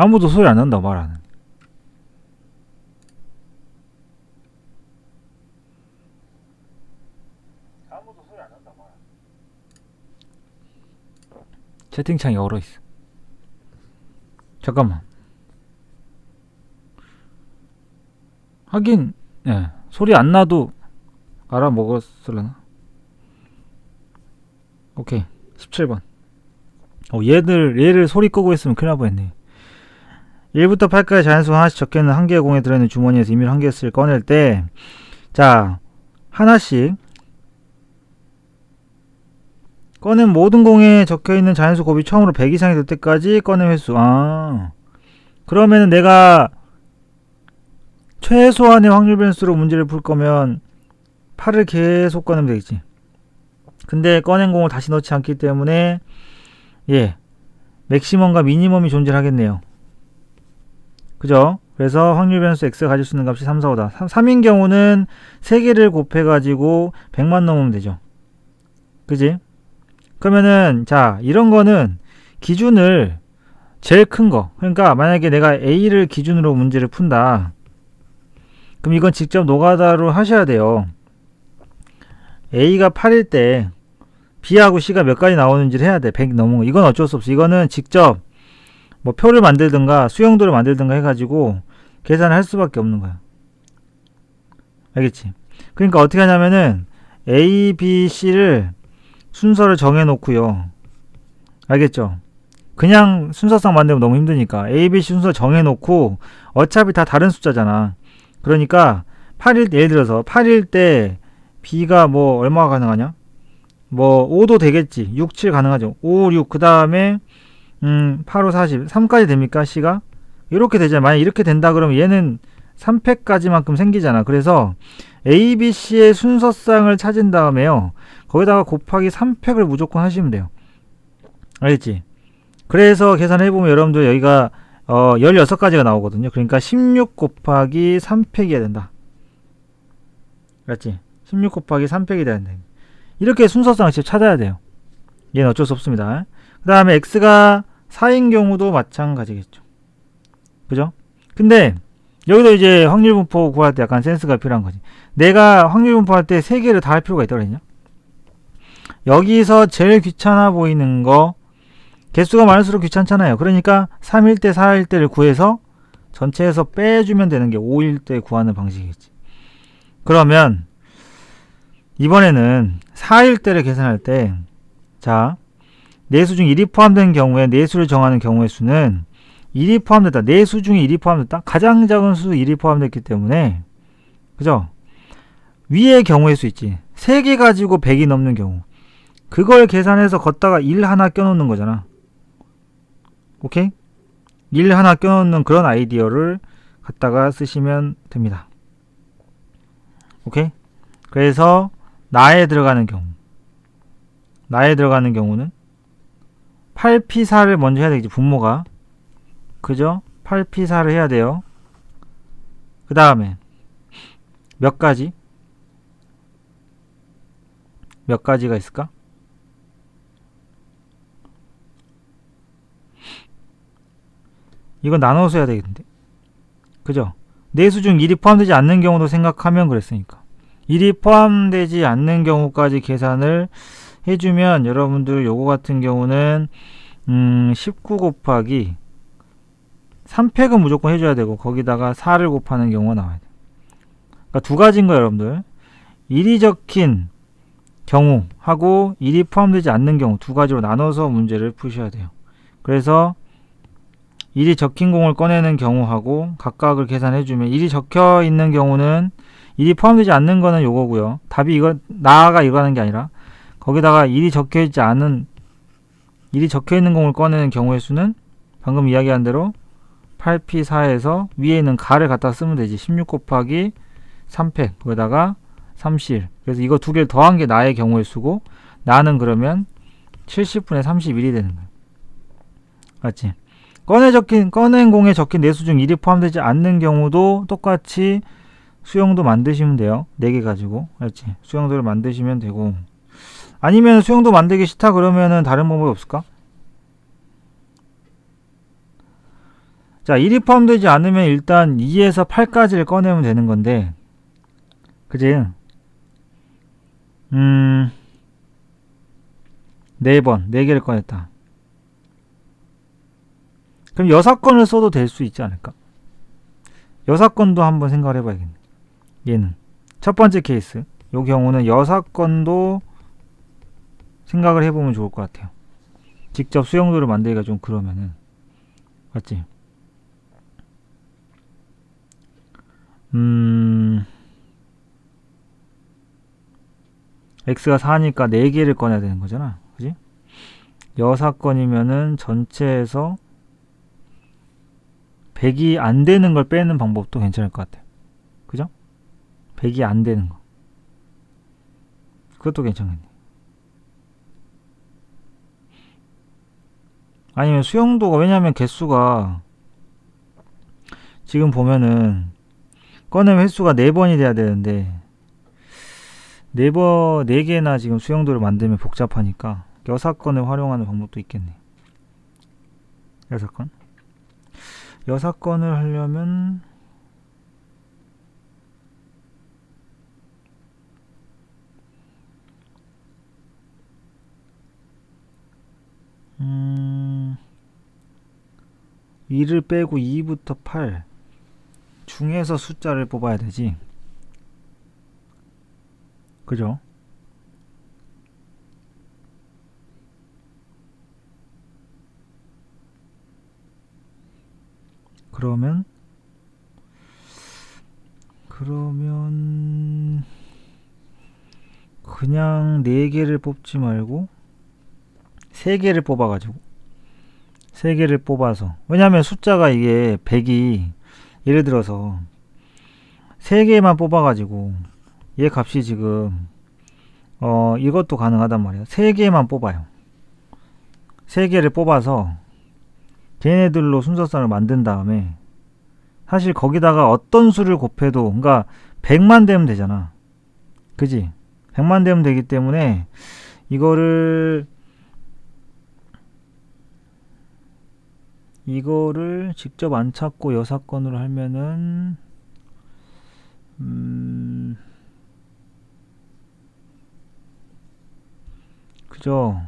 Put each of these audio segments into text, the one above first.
아무도 소리 안 난다고 말하는. 아무도 소리 안 난다고 말하는. 채팅창이 얼어있어. 잠깐만. 하긴 예, 소리 안 나도 알아먹었을려나? 오케이. 17번. 얘를 소리 끄고 했으면 큰일 날 뻔했네. 1부터 8까지 자연수 하나씩 적혀있는 한 개의 공에 들어있는 주머니에서 임의로 한 개씩 꺼낼 때, 자, 하나씩 꺼낸 모든 공에 적혀있는 자연수 곱이 처음으로 100 이상이 될 때까지 꺼낸 횟수. 그러면은 내가 최소한의 확률 변수로 문제를 풀 거면 8을 계속 꺼내면 되겠지. 근데 꺼낸 공을 다시 넣지 않기 때문에 맥시멈과 미니멈이 존재하겠네요. 그죠? 그래서 확률 변수 x가 가질 수 있는 값이 3, 4, 5다. 3인 경우는 3개를 곱해가지고 100만 넘으면 되죠. 그지? 그러면은 자, 이런 거는 기준을 제일 큰 거, 그러니까 만약에 내가 a를 기준으로 문제를 푼다, 그럼 이건 직접 노가다로 하셔야 돼요. a가 8일 때 b하고 c가 몇 가지 나오는지를 해야 돼. 100 넘은 거. 이건 어쩔 수 없어. 이거는 직접 뭐 표를 만들든가 수용도를 만들든가 해가지고 계산을 할 수밖에 없는 거야. 알겠지? 그러니까 어떻게 하냐면은 a, b, c를 순서를 정해 놓고요. 알겠죠? 그냥 순서상 만들면 너무 힘드니까 a, b, c 순서 정해 놓고 어차피 다 다른 숫자잖아. 그러니까 8일 예를 들어서 8일 때 b가 뭐 얼마가 가능하냐? 뭐 5도 되겠지. 6, 7 가능하죠. 5, 6 그 다음에 8, 5, 40 3까지 됩니까? c가? 이렇게 되잖아. 만약 이렇게 된다 그러면 얘는 3팩까지만큼 생기잖아. 그래서 a, b, c의 순서상을 찾은 다음에요, 거기다가 곱하기 3팩을 무조건 하시면 돼요. 알겠지? 그래서 계산해보면 여러분들 여기가 16가지가 나오거든요. 그러니까 16 곱하기 3팩이어야 된다. 알았지? 16 곱하기 3팩이 돼야 된다. 이렇게 순서상을 직접 찾아야 돼요. 얘는 어쩔 수 없습니다. 그 다음에 x가 4인 경우도 마찬가지겠죠. 그죠? 근데 여기도 이제 확률분포 구할 때 약간 센스가 필요한 거지. 내가 확률분포 할 때 3개를 다 할 필요가 있다 그랬냐? 여기서 제일 귀찮아 보이는 거, 개수가 많을수록 귀찮잖아요. 그러니까 3일 때 4일 때를 구해서 전체에서 빼주면 되는 게 5일 때 구하는 방식이겠지. 그러면 이번에는 4일 때를 계산할 때, 자, 내수 중 1이 포함된 경우에 내수를 정하는 경우의 수는 1이 포함됐다. 내수 중에 1이 포함됐다. 가장 작은 수 1이 포함됐기 때문에, 그죠? 위의 경우의 수 있지. 3개 가지고 100이 넘는 경우. 그걸 계산해서 걷다가 1 하나 껴놓는 거잖아. 오케이? 1 하나 껴놓는 그런 아이디어를 갖다가 쓰시면 됩니다. 오케이? 그래서 나에 들어가는 경우는 8P4를 먼저 해야 되겠지. 분모가. 그죠? 8P4를 해야 돼요. 그 다음에 몇 가지가 있을까? 이건 나눠서 해야 되겠는데. 그죠? 내수 중 1이 포함되지 않는 경우도 생각하면 그랬으니까. 1이 포함되지 않는 경우까지 계산을 해주면 여러분들 요거 같은 경우는 19 곱하기 3팩은 무조건 해줘야 되고 거기다가 4를 곱하는 경우가 나와야 돼. 그러니까 두 가지인 거예요, 여러분들. 1이 적힌 경우하고 1이 포함되지 않는 경우 두 가지로 나눠서 문제를 푸셔야 돼요. 그래서 1이 적힌 공을 꺼내는 경우하고 각각을 계산해주면 1이 적혀 있는 경우는 1이 포함되지 않는 거는 요거고요. 답이 이거 나가 이거 하는 게 아니라 거기다가 1이 적혀 있는 공을 꺼내는 경우의 수는 방금 이야기한 대로 8P4에서 위에 있는 가를 갖다 쓰면 되지. 16 곱하기 3팩 거기다가 30. 그래서 이거 두 개를 더한 게 나의 경우의 수고 나는 그러면 70분의 31이 되는 거예요. 맞지? 꺼낸 공에 적힌 내수 중 1이 포함되지 않는 경우도 똑같이 수용도 만드시면 돼요. 4개 가지고. 알지? 수용도를 만드시면 되고. 아니면 수용도 만들기 싫다 그러면은 다른 방법이 없을까? 자, 1이 포함되지 않으면 일단 2에서 8까지를 꺼내면 되는 건데, 그지? 4번, 4개를 꺼냈다. 그럼 6건을 써도 될 수 있지 않을까? 6건도 한번 생각을 해봐야겠네. 얘는 첫 번째 케이스, 요 경우는 6건도 생각을 해보면 좋을 것 같아요. 직접 수용도를 만들기가 좀 그러면은, 맞지? x가 4니까 4개를 꺼내야 되는 거잖아. 그지? 6건이면은 전체에서 100이 안 되는 걸 빼는 방법도 괜찮을 것 같아요. 그죠? 100이 안 되는 거. 그것도 괜찮겠네. 아니면 수용도가, 왜냐면 개수가 지금 보면은 꺼내면 횟수가 4번이 돼야 되는데 4개나 지금 수용도를 만들면 복잡하니까 6건을 활용하는 방법도 있겠네. 6건? 6건을 하려면 음... 2를 빼고 2부터 8 중에서 숫자를 뽑아야 되지. 그죠? 그러면 그냥 4개를 뽑지 말고 3개를 뽑아가지고 3개를 뽑아서, 왜냐면 숫자가 이게 100이 예를 들어서 3개만 뽑아가지고 얘 값이 지금 이것도 가능하단 말이야. 3개만 뽑아요. 3개를 뽑아서 걔네들로 순서상을 만든 다음에 사실 거기다가 어떤 수를 곱해도, 그러니까 100만 되면 되잖아. 그지? 100만 되면 되기 때문에 이거를 직접 안 찾고 6건으로 하면은 그죠?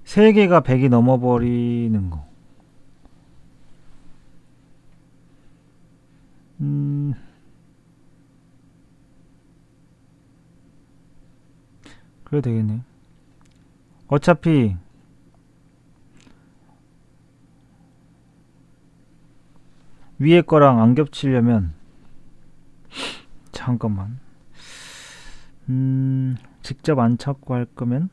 세 개가 100이 넘어버리는 거. 그래도 되겠네. 어차피 위에 거랑 안 겹치려면 잠깐만. 직접 안 찾고 할 거면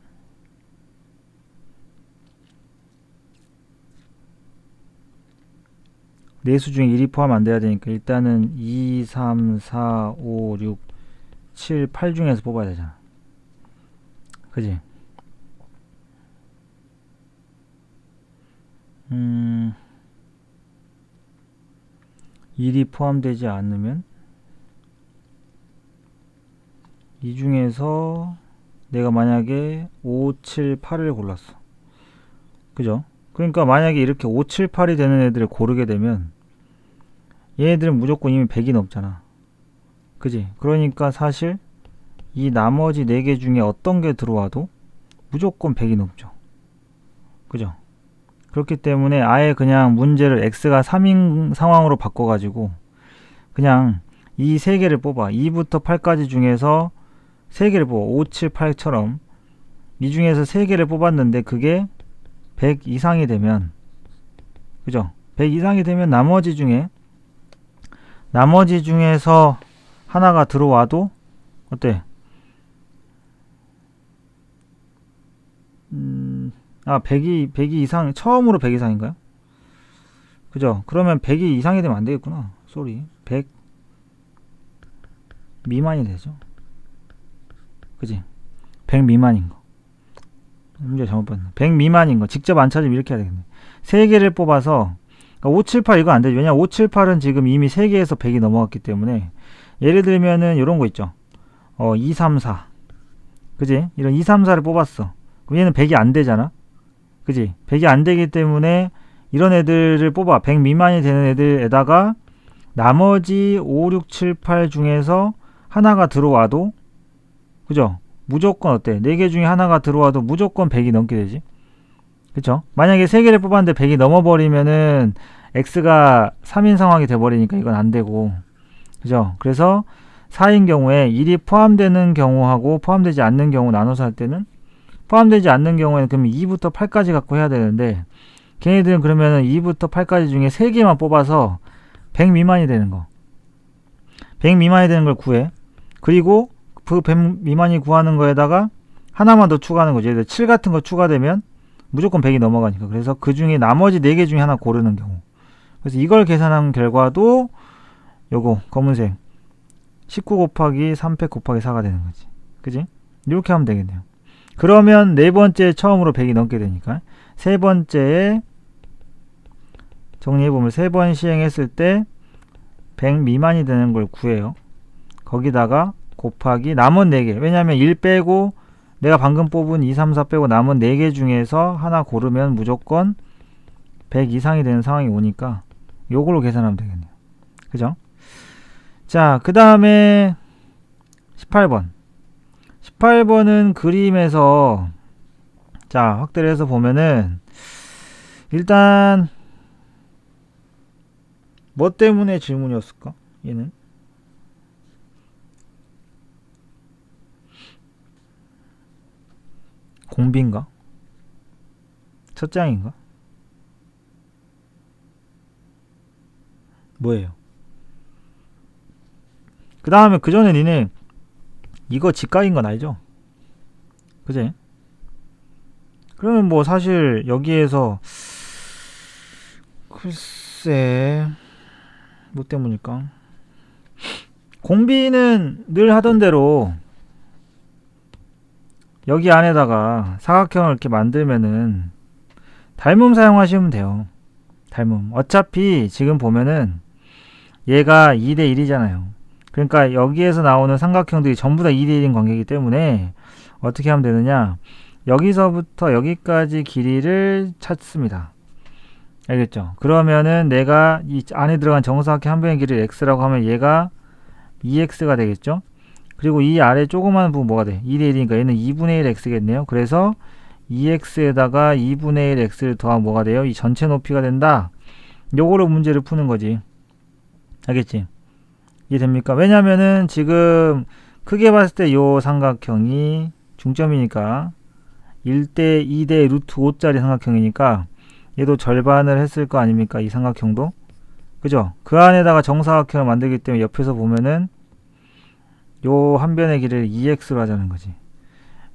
내수 중에 1이 포함 안 돼야 되니까 일단은 2, 3, 4, 5, 6, 7, 8 중에서 뽑아야 되잖아. 그지? 1이 포함되지 않으면 이 중에서 내가 만약에 5, 7, 8을 골랐어. 그죠? 그러니까 만약에 이렇게 5, 7, 8이 되는 애들을 고르게 되면 얘네들은 무조건 이미 100이 넘잖아. 그지? 그러니까 사실 이 나머지 4개 중에 어떤 게 들어와도 무조건 100이 넘죠. 그죠? 그렇기 때문에 아예 그냥 문제를 x가 3인 상황으로 바꿔가지고 그냥 이 3개를 뽑아. 2부터 8까지 중에서 3개를 뽑아. 5, 7, 8처럼 이 중에서 3개를 뽑았는데 그게 100 이상이 되면, 그죠? 100 이상이 되면 나머지 중에서 하나가 들어와도 어때? 100이 이상, 처음으로 100 이상인가요? 그죠? 그러면 100이 이상이 되면 안 되겠구나. 쏘리. 100 미만이 되죠. 그지? 100 미만인 거. 문제 잘못 봤네. 100 미만인 거. 직접 안 찾으면 이렇게 해야 되겠네. 3개를 뽑아서, 그러니까 5, 7, 8 이거 안 되죠. 왜냐면 5, 7, 8은 지금 이미 3개에서 100이 넘어갔기 때문에, 예를 들면은 요런 거 있죠. 2, 3, 4. 그지? 이런 2, 3, 4를 뽑았어. 그럼 얘는 100이 안 되잖아. 그지? 100이 안 되기 때문에 이런 애들을 뽑아. 100 미만이 되는 애들에다가 나머지 5, 6, 7, 8 중에서 하나가 들어와도, 그죠? 무조건 어때? 4개 중에 하나가 들어와도 무조건 100이 넘게 되지. 그쵸? 만약에 3개를 뽑았는데 100이 넘어버리면은 X가 3인 상황이 돼버리니까 이건 안 되고. 그죠? 그래서 4인 경우에 1이 포함되는 경우하고 포함되지 않는 경우 나눠서 할 때는, 포함되지 않는 경우에는 그럼 2부터 8까지 갖고 해야 되는데, 걔네들은 그러면은 2부터 8까지 중에 3개만 뽑아서 100 미만이 되는 거. 100 미만이 되는 걸 구해. 그리고 그 100 미만이 구하는 거에다가 하나만 더 추가하는 거지. 예를 들어 7 같은 거 추가되면 무조건 100이 넘어가니까. 그래서 그 중에 나머지 4개 중에 하나 고르는 경우. 그래서 이걸 계산한 결과도 요거 검은색 19 곱하기 3팩 곱하기 4가 되는 거지. 그지? 이렇게 하면 되겠네요. 그러면 네 번째 처음으로 100이 넘게 되니까 세 번째에 정리해보면 3번 시행했을 때 100 미만이 되는 걸 구해요. 거기다가 곱하기 남은 4개. 왜냐면 1 빼고 내가 방금 뽑은 2, 3, 4 빼고 남은 4개 중에서 하나 고르면 무조건 100 이상이 되는 상황이 오니까 요걸로 계산하면 되겠네요. 그죠? 자, 그 다음에 18번. 18번은 그림에서 자, 확대를 해서 보면은 일단 뭐 때문에 질문이었을까? 얘는 공비인가? 첫 장인가? 뭐예요? 그 다음에 그 전에 니네 이거 직각인 건 알죠? 그지? 그러면 뭐 사실 여기에서 글쎄 뭐 때문일까? 공비는 늘 하던 대로 여기 안에다가 사각형을 이렇게 만들면은 닮음 사용하시면 돼요. 닮음. 어차피 지금 보면은 얘가 2대 1이잖아요. 그러니까 여기에서 나오는 삼각형들이 전부 다 2대 1인 관계이기 때문에 어떻게 하면 되느냐? 여기서부터 여기까지 길이를 찾습니다. 알겠죠? 그러면은 내가 이 안에 들어간 정사각형 한 변의 길이를 x라고 하면 얘가 2x가 되겠죠? 그리고 이 아래 조그마한 부분 뭐가 돼? 2대 1이니까 얘는 2분의 1 x겠네요. 그래서 2x에다가 2분의 1 x를 더하면 뭐가 돼요? 이 전체 높이가 된다. 요거로 문제를 푸는 거지. 알겠지? 이해됩니까? 왜냐면은 지금 크게 봤을 때 요 삼각형이 중점이니까 1대 2대 루트 5짜리 삼각형이니까 얘도 절반을 했을 거 아닙니까? 이 삼각형도. 그죠? 그 안에다가 정사각형을 만들기 때문에 옆에서 보면은 요 한 변의 길이를 2x로 하자는 거지.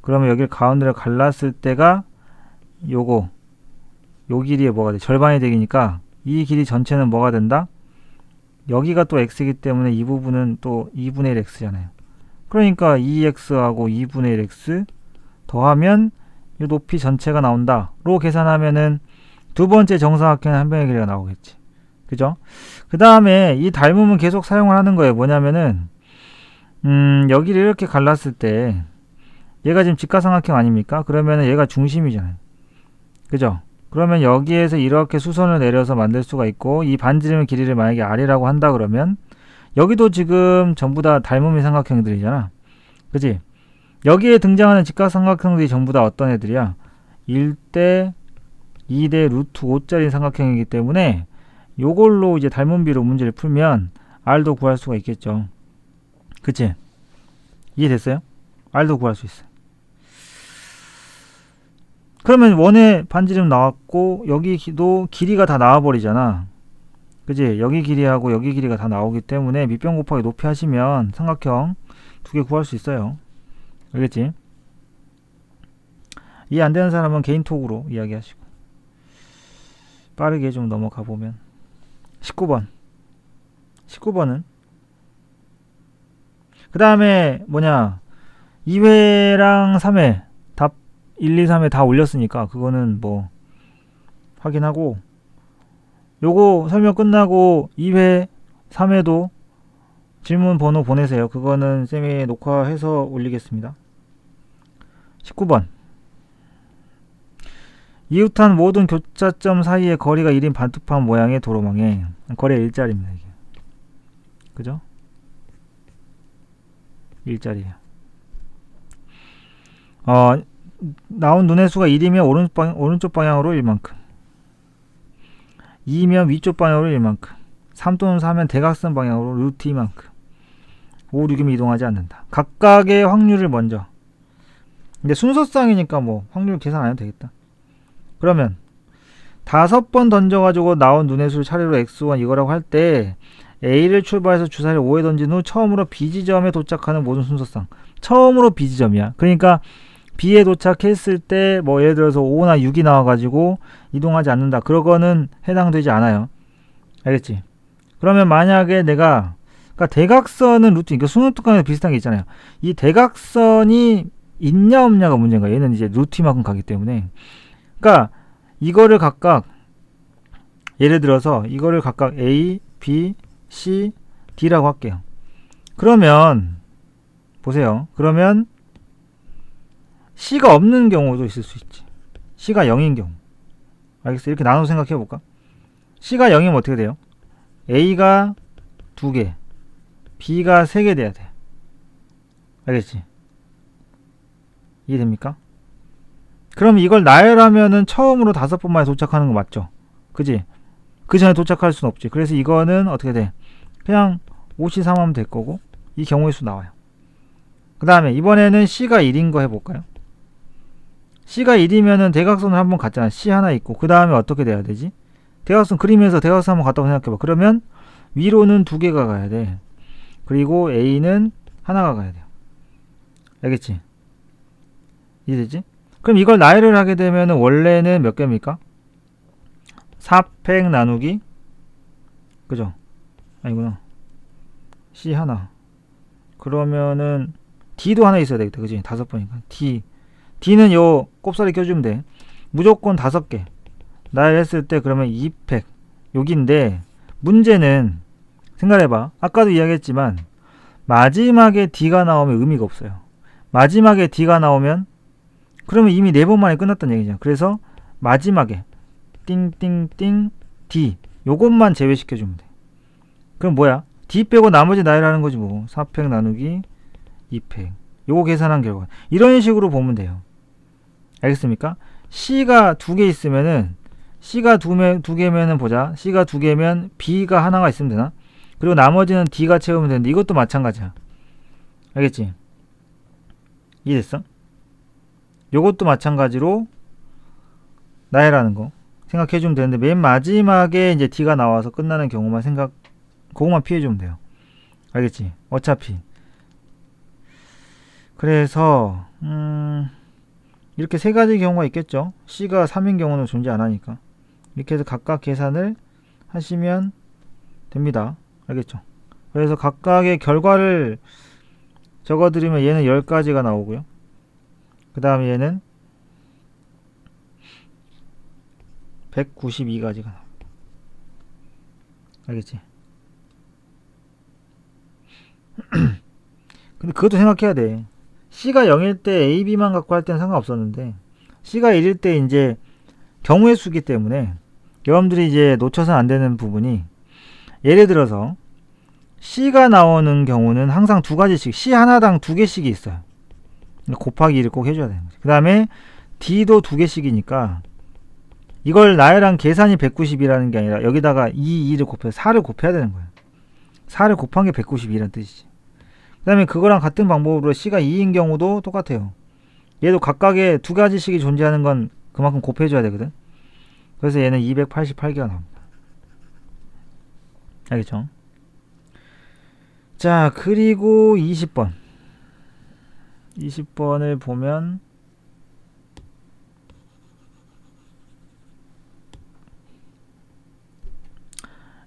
그러면 여기를 가운데를 갈랐을 때가 요거 요 길이에 뭐가 돼? 절반이 되니까 이 길이 전체는 뭐가 된다? 여기가 또 x이기 때문에 이 부분은 또 2분의 1 x잖아요. 그러니까 2x하고 2분의 1 x 더하면 이 높이 전체가 나온다로 계산하면은 두 번째 정사각형의 한 변의 길이가 나오겠지. 그죠? 그 다음에 이 닮음은 계속 사용을 하는 거예요. 뭐냐면은 여기를 이렇게 갈랐을 때 얘가 지금 직각삼각형 아닙니까? 그러면은 얘가 중심이잖아요. 그죠? 그러면 여기에서 이렇게 수선을 내려서 만들 수가 있고 이 반지름의 길이를 만약에 r이라고 한다 그러면 여기도 지금 전부 다 닮음의 삼각형들이잖아. 그지? 여기에 등장하는 직각삼각형들이 전부 다 어떤 애들이야? 1대 2대 루트 5짜리 삼각형이기 때문에 요걸로 이제 닮음비로 문제를 풀면 r도 구할 수가 있겠죠. 그치? 이해됐어요? r도 구할 수 있어요. 그러면 원의 반지름 나왔고 여기도 길이가 다 나와버리잖아. 그지? 여기 길이하고 여기 길이가 다 나오기 때문에 밑변 곱하기 높이 하시면 삼각형 두 개 구할 수 있어요. 알겠지? 이해 안 되는 사람은 개인톡으로 이야기하시고 빠르게 좀 넘어가 보면 19번 19번은 그 다음에 뭐냐 2회랑 3회 답 1, 2, 3회 다 올렸으니까 그거는 뭐 확인하고 요거 설명 끝나고 2회 3회도 질문 번호 보내세요. 그거는 쌤이 녹화해서 올리겠습니다. 19번 이웃한 모든 교차점 사이의 거리가 1인 반투판 모양의 도로망에 거리가 일자리입니다. 이게. 그죠? 일자리예요. 나온 눈의 수가 1이면 오른쪽 방향으로 1만큼, 2면 위쪽 방향으로 1만큼, 3 또는 4면 대각선 방향으로 루트 2만큼, 5, 6이면 이동하지 않는다. 각각의 확률을 먼저. 근데 순서쌍이니까 뭐 확률 계산 안 해도 되겠다. 그러면 5번 던져가지고 나온 눈의 수를 차례로 x1 이거라고 할 때 A를 출발해서 주사위를 5에 던진 후 처음으로 B 지점에 도착하는 모든 순서쌍. 처음으로 B 지점이야. 그러니까 B에 도착했을 때 뭐 예를 들어서 5나 6이 나와가지고 이동하지 않는다. 그거는 해당되지 않아요. 알겠지? 그러면 만약에 내가 그러니까 대각선은 루트, 그러니까 수능특강에서 비슷한 게 있잖아요. 이 대각선이 있냐 없냐가 문제인 거야. 얘는 이제 루트만큼 가기 때문에. 그러니까 이거를 각각 예를 들어서 이거를 각각 A, B, C, D라고 할게요. 그러면 보세요. 그러면 C가 없는 경우도 있을 수 있지. C가 0인 경우. 알겠어? 이렇게 나눠서 생각해 볼까? C가 0이면 어떻게 돼요? A가 2개, B가 3개 돼야 돼. 알겠지? 이해됩니까? 그럼 이걸 나열하면은 처음으로 5번 만에 도착하는 거 맞죠? 그지? 그 전에 도착할 수는 없지. 그래서 이거는 어떻게 돼? 그냥 5C3 하면 될 거고, 이 경우의 수 나와요. 그 다음에 이번에는 C가 1인 거 해볼까요? C가 1이면은 대각선을 한번 갔잖아. C 하나 있고, 그 다음에 어떻게 돼야 되지? 대각선 그리면서 대각선 한번 갔다고 생각해봐. 그러면 위로는 2개가 가야 돼. 그리고 A는 하나가 가야 돼요. 알겠지? 이해되지? 그럼 이걸 나열을 하게 되면 원래는 몇 개입니까? 4팩 나누기, 그죠? 아니구나. C 하나. 그러면은 D도 하나 있어야 되겠다. 그지? 5번이니까. D는 요 꼽사리 껴주면 돼. 무조건 5개. 나열했을 때 그러면 2팩. 여기인데 문제는 생각해봐. 아까도 이야기했지만 마지막에 D가 나오면 의미가 없어요. 마지막에 D가 나오면 그러면 이미 4번 만에 끝났다는 얘기잖아. 그래서 마지막에 띵띵띵 D 요것만 제외시켜주면 돼. 그럼 뭐야? D 빼고 나머지 나열하는 거지 뭐. 4팩 나누기 2팩. 요거 계산한 결과. 이런 식으로 보면 돼요. 알겠습니까? C가 2개 있으면은 C가 2개면은 보자. C가 2개면 B가 하나가 있으면 되나? 그리고 나머지는 D가 채우면 되는데 이것도 마찬가지야. 알겠지? 이해됐어? 요것도 마찬가지로 나열하는 거 생각해주면 되는데 맨 마지막에 이제 D가 나와서 끝나는 경우만 그거만 피해주면 돼요. 알겠지? 어차피. 그래서 이렇게 3가지 경우가 있겠죠. C가 3인 경우는 존재 안 하니까. 이렇게 해서 각각 계산을 하시면 됩니다. 알겠죠? 그래서 각각의 결과를 적어드리면 얘는 10가지가 나오고요. 그 다음에 얘는 192가지가 나옵니다. 알겠지? 근데 그것도 생각해야 돼. C가 0일 때 A, B만 갖고 할 때는 상관없었는데 C가 1일 때 이제 경우의 수기 때문에 여러분들이 이제 놓쳐서는 안 되는 부분이 예를 들어서 C가 나오는 경우는 항상 2가지씩 C 하나당 2개씩이 있어요. 곱하기 1을 꼭 해줘야 되는 거지. 그 다음에 D도 2개씩이니까 이걸 나열한 계산이 190이라는 게 아니라 여기다가 2를 곱해서 4를 곱해야 되는 거예요. 4를 곱한 게 192라는 뜻이지. 그 다음에 그거랑 같은 방법으로 C가 2인 경우도 똑같아요. 얘도 각각의 2가지씩이 존재하는 건 그만큼 곱해줘야 되거든. 그래서 얘는 288개가 나옵니다. 알겠죠? 자, 그리고 20번. 20번을 보면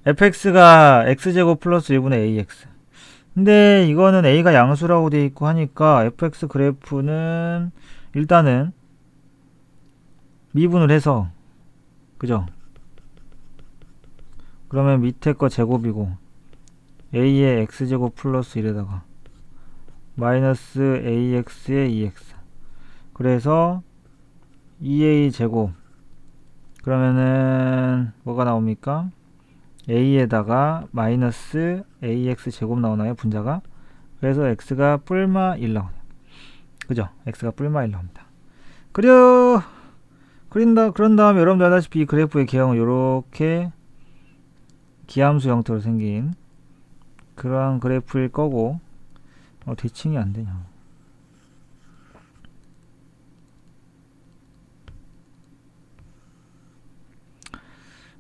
fx가 x제곱 플러스 1분의 ax. 근데 이거는 a가 양수라고 되어 있고 하니까 fx 그래프는 일단은 미분을 해서, 그죠? 그러면 밑에 거 제곱이고 a의 x제곱 플러스 1에다가 마이너스 ax의 2x. 그래서 2a 제곱 그러면은 뭐가 나옵니까? a에다가 마이너스 ax 제곱 나오나요? 분자가. 그래서 x가 뿔마 1 나오네요. 그죠? x가 뿔마 1 나옵니다. 그런 다음에 여러분들 알다시피 이 그래프의 개형은 요렇게 기함수 형태로 생긴 그러한 그래프일 거고, 대칭이 안 되냐.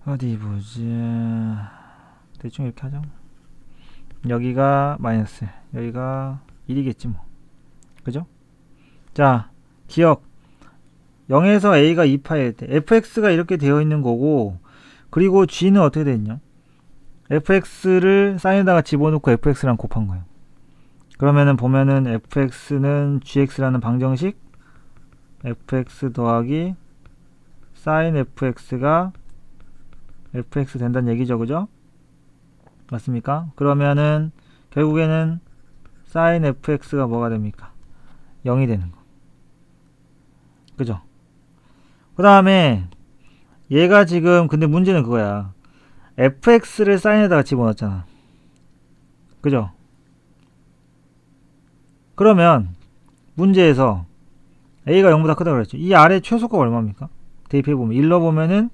어디 보자. 대충 이렇게 하죠. 여기가 마이너스, 여기가 1이겠지 뭐. 그죠? 자, 기억. 0에서 a가 2파일 때 fx가 이렇게 되어 있는 거고, 그리고 g는 어떻게 되어 있냐? fx를 사인에다가 집어넣고 fx랑 곱한 거예요. 그러면은 보면은 fx는 gx라는 방정식, fx 더하기 sin fx가 fx 된다는 얘기죠. 그죠? 맞습니까? 그러면은 결국에는 sin fx가 뭐가 됩니까? 0이 되는 거. 그죠? 그 다음에 얘가 지금, 근데 문제는 그거야. fx를 사인에다가 집어넣었잖아. 그죠? 그러면 문제에서 a가 0보다 크다고 그랬죠. 이 아래 최소값 얼마입니까? 대입해보면 1 넣어보면은,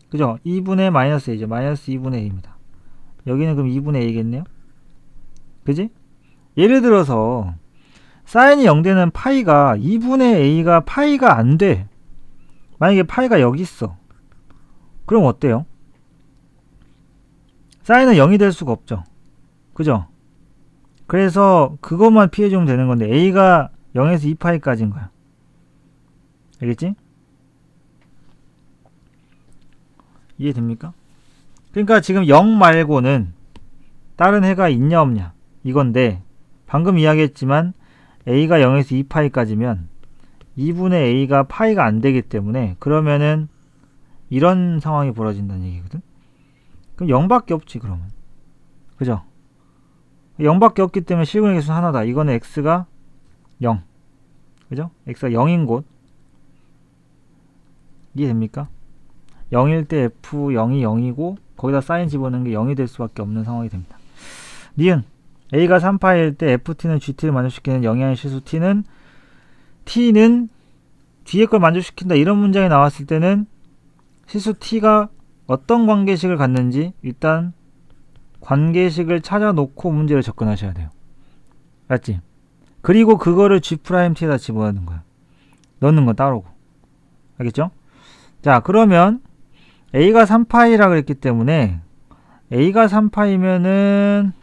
그죠? 2분의 마이너스 a죠. 마이너스 2분의 a입니다. 여기는 그럼 2분의 a겠네요. 그지? 예를 들어서 사인이 0되는 파이가 2분의 a가 파이가 안 돼. 만약에 파이가 여기 있어. 그럼 어때요? 사인은 0이 될 수가 없죠. 그죠? 그래서 그것만 피해주면 되는 건데, a가 0에서 2파이까지인 거야. 알겠지? 이해됩니까? 그러니까 지금 0 말고는 다른 해가 있냐 없냐 이건데, 방금 이야기했지만 a가 0에서 2파이까지면 2분의 a가 파이가 안 되기 때문에, 그러면은 이런 상황이 벌어진다는 얘기거든. 그럼 0밖에 없지. 그러면 그죠? 0밖에 없기 때문에 실근의 개수는 하나다. 이거는 x가 0, 그죠? x가 0인 곳. 이해됩니까? 0일 때 f0이 0이고 거기다 사인 집어넣는 게 0이 될 수밖에 없는 상황이 됩니다. 니은 a가 3파일 때 ft는 gt를 만족시키는 0이 아닌 실수 t는 뒤에 걸 만족시킨다, 이런 문장이 나왔을 때는 실수 t가 어떤 관계식을 갖는지 일단 관계식을 찾아놓고 문제를 접근하셔야 돼요. 맞지? 그리고 그거를 g't에다 집어넣는 거야. 넣는 건 따로고. 알겠죠? 자, 그러면 a가 3파이라 그랬기 때문에 a가 3파이면은,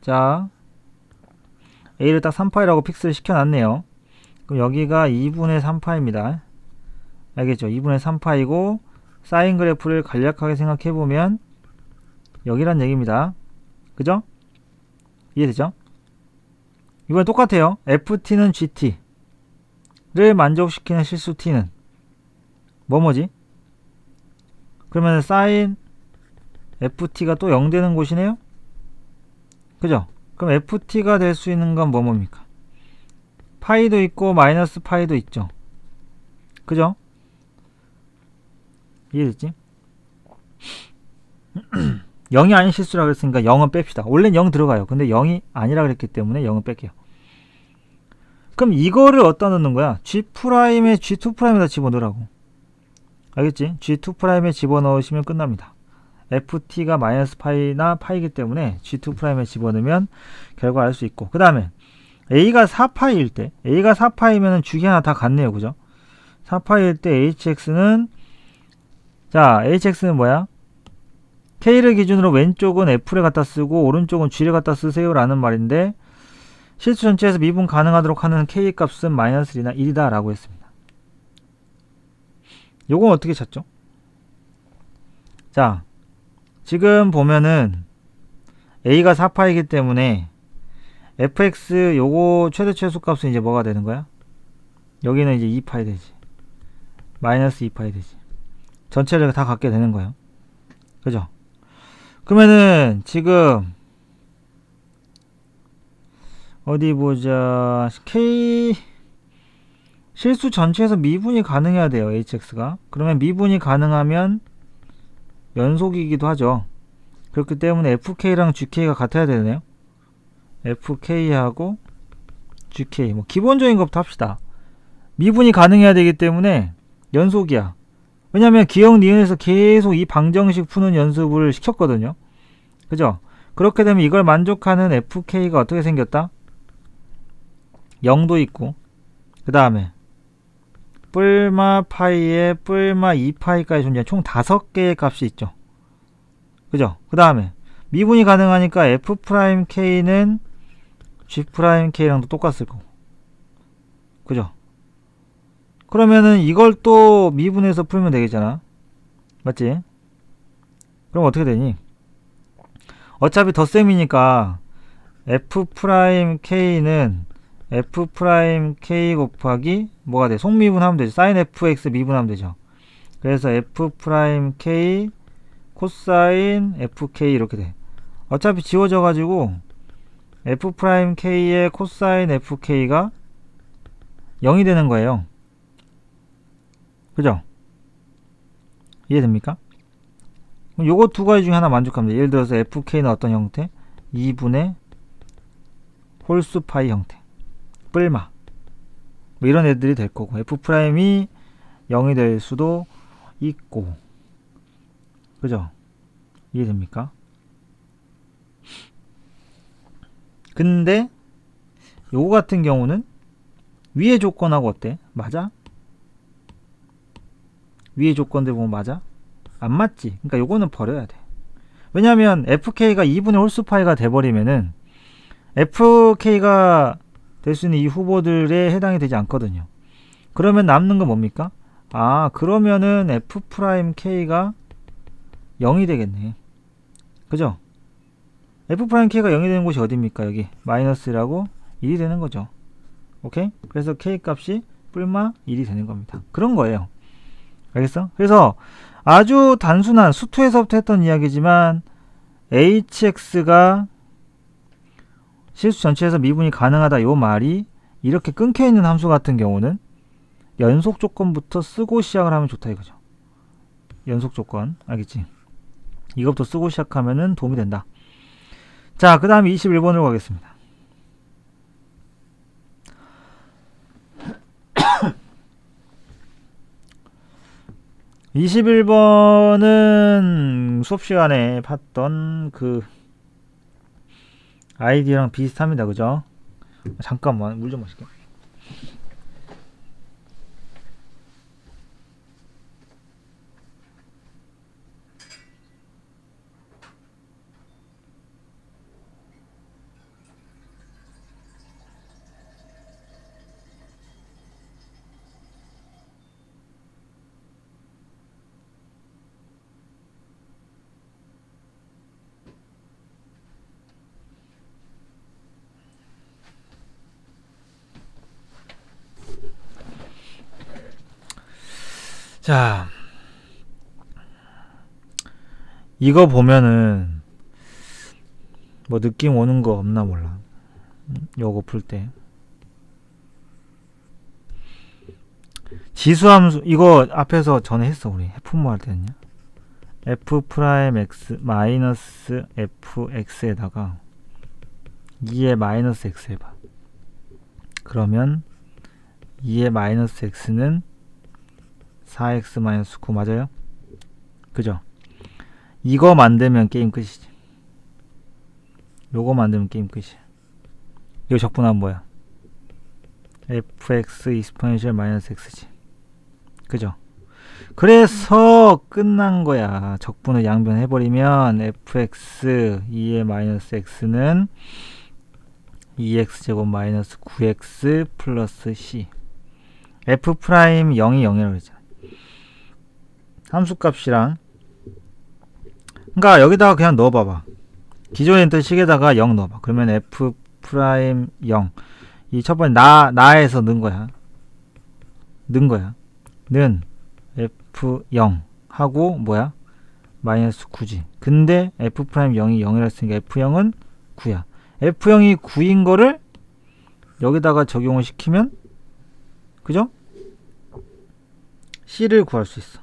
자, a를 딱 3파이라고 픽스를 시켜놨네요. 그럼 여기가 2분의 3파입니다. 알겠죠? 2분의 3파이고 사인 그래프를 간략하게 생각해보면 여기란 얘기입니다. 그죠? 이해되죠? 이번엔 똑같아요. ft는 gt를 만족시키는 실수 t는 뭐뭐지? 그러면 사인 ft가 또 0 되는 곳이네요? 그죠? 그럼 ft가 될 수 있는 건 뭐뭡니까? 파이도 있고 마이너스 파이도 있죠. 그죠? 이해됐지? 0이 아닌 실수라 그랬으니까 0은 뺍시다. 원래는 0 들어가요. 근데 0이 아니라 그랬기 때문에 0은 뺄게요. 그럼 이거를 어디다 넣는 거야? G'에 G2'에다 집어넣으라고. 알겠지? G2'에 집어넣으시면 끝납니다. ft가 마이너스 파이나 파이기 때문에 G2'에 집어넣으면 결과 알 수 있고, 그 다음에 a가 4파이일 때, a가 4파이면 주기 하나 다 같네요. 그죠? 4파이일 때 hx는, 자, hx는 뭐야? k를 기준으로 왼쪽은 f를 갖다 쓰고 오른쪽은 g를 갖다 쓰세요 라는 말인데, 실수 전체에서 미분 가능하도록 하는 k 값은 마이너스 1이다 라고 했습니다. 요건 어떻게 찾죠? 자, 지금 보면은 a가 4파이기 때문에 fx 요거 최대 최소값은 이제 뭐가 되는 거야? 여기는 이제 2파이 되지. 마이너스 2파이 되지. 전체를 다 갖게 되는 거예요. 그죠? 그러면은 지금 어디 보자. k 실수 전체에서 미분이 가능해야 돼요. hx가. 그러면 미분이 가능하면 연속이기도 하죠. 그렇기 때문에 fk랑 gk가 같아야 되네요. fk하고 gk 뭐 기본적인 것부터 합시다. 미분이 가능해야 되기 때문에 연속이야. 왜냐면 기억 니은에서 계속 이 방정식 푸는 연습을 시켰거든요. 그죠? 그렇게 되면 이걸 만족하는 fk가 어떻게 생겼다? 0도 있고, 그 다음에 뿔마 파이에 뿔마 2파이까지 존재하는 총 5개의 값이 있죠. 그죠? 그 다음에 미분이 가능하니까 f'k는 g'k랑도 똑같을 거고. 그죠? 그러면은 이걸 또 미분해서 풀면 되겠잖아. 맞지? 그럼 어떻게 되니? 어차피 덧셈이니까 f'k는 f'k 곱하기 뭐가 돼? 속미분하면 되죠. sin fx 미분하면 되죠. 그래서 f'k 코사인 fk 이렇게 돼. 어차피 지워져 가지고 f'k의 코사인 fk가 0이 되는 거예요. 그죠? 이해됩니까? 그럼 요거 두 가지 중에 하나 만족하면 돼. 예를 들어서 fk는 어떤 형태? 2분의 홀수 파이 형태. 뿔마. 뭐 이런 애들이 될 거고, f'이 0이 될 수도 있고. 그죠? 이해됩니까? 근데 요거 같은 경우는 위의 조건하고 어때? 맞아? 위의 조건들 보면 맞아? 안 맞지? 그러니까 요거는 버려야 돼. 왜냐면 fk가 2분의 홀수파이가 돼버리면은 fk가 될 수 있는 이 후보들에 해당이 되지 않거든요. 그러면 남는 건 뭡니까? 아, 그러면은 f'k가 0이 되겠네. 그죠? f'k가 0이 되는 곳이 어디입니까? 여기 마이너스라고 1이 되는 거죠. 오케이? 그래서 k 값이 뿔마 1이 되는 겁니다. 그런 거예요. 알겠어? 그래서 아주 단순한 수투에서부터 했던 이야기지만 hx가 실수 전체에서 미분이 가능하다 요 말이 이렇게 끊겨있는 함수 같은 경우는 연속 조건부터 쓰고 시작을 하면 좋다 이거죠. 연속 조건 알겠지? 이것부터 쓰고 시작하면은 도움이 된다. 자, 그 다음에 21번으로 가겠습니다. 21번은 수업 시간에 봤던 그 아이디랑 비슷합니다. 그죠? 잠깐만 물 좀 마실게. 자, 이거 보면은 뭐 느낌 오는 거 없나 몰라. 요거 풀 때 지수함수 이거 앞에서 전에 했어. 우리 해품모 할 때는요. f 프라임 x 마이너스 fx에다가 2의 마이너스 x 해봐. 그러면 2의 마이너스 x는 4x 마이너스 9 맞아요? 그죠? 이거 만들면 게임 끝이지. 요거 만들면 게임 끝이야. 이거 적분하면 뭐야? fx 익스포넨셜 마이너스 x지. 그죠? 그래서 끝난 거야. 적분을 양변해버리면 fx 2의 마이너스 x는 2x제곱 마이너스 9x 플러스 c f 프라임 0이 0이라고 했잖아. 함수값이랑 그러니까 여기다가 그냥 넣어봐봐. 기존에 있던 식에다가 0 넣어봐. 그러면 f 프라임 0 이 첫번째 나에서 넣은 거야. 는 f0 하고 뭐야? 마이너스 9지. 근데 f 프라임 0이 0이라 했으니까 f0은 9야. f0이 9인 거를 여기다가 적용을 시키면 그죠? C를 구할 수 있어.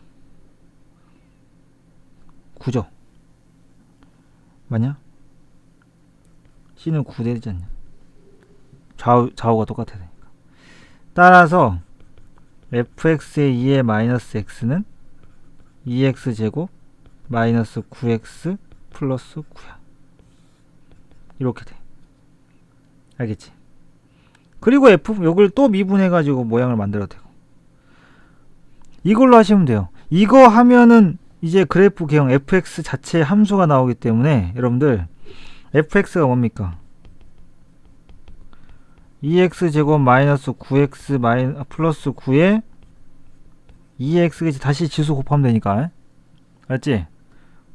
9죠. 맞냐? C는 9 되지 않냐? 좌우가 똑같아야 되니까. 따라서 fx의 2의 마이너스 x는 2x제곱 마이너스 9x 플러스 9야. 이렇게 돼. 알겠지? 그리고 요걸 또 미분해가지고 모양을 만들어도 되고. 이걸로 하시면 돼요. 이거 하면은 이제 그래프 개형 fx 자체 함수가 나오기 때문에 여러분들 fx가 뭡니까? 2x제곱 마이너스 9x 플러스 9에 2x 다시 지수 곱하면 되니까. 알았지?